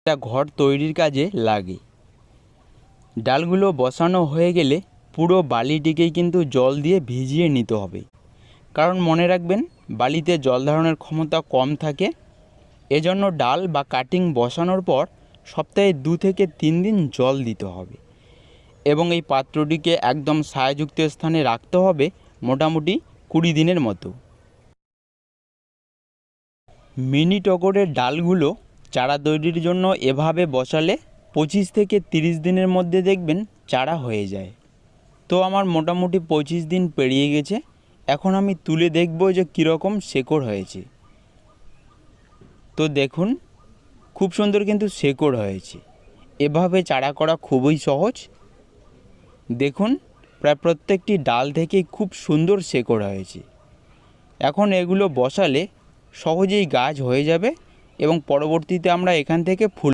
এটা ঘর তৈরির কাজে লাগে। ডালগুলো বসানো হয়ে গেলে পুরো বালিটিকেই কিন্তু জল দিয়ে ভিজিয়ে নিতে হবে, কারণ মনে রাখবেন বালিতে জল ধারণের ক্ষমতা কম থাকে। এজন্য ডাল বা কাটিং বসানোর পর সপ্তাহে 2 থেকে 3 দিন জল দিতে হবে এবং এই পাত্রটিকে একদম ছায়াযুক্ত স্থানে রাখতে হবে মোটামুটি 20 দিনের মতো। মিনি টগরের ডালগুলো চারা তৈরির জন্য এভাবে বসালে 25 থেকে 30 দিনের মধ্যে দেখবেন চারা হয়ে যায়। তো আমার মোটামুটি 25 দিন পেরিয়ে গেছে। এখন আমি তুলে দেখব যে কীরকম শেকড় হয়েছে। তো দেখুন খুব সুন্দর কিন্তু শেকড় হয়েছে। এভাবে চারা করা খুবই সহজ। দেখুন প্রায় প্রত্যেকটি ডাল থেকেই খুব সুন্দর শেকড় হয়েছে। এখন এগুলো বসালে সহজেই গাছ হয়ে যাবে এবং পরবর্তীতে আমরা এখান থেকে ফুল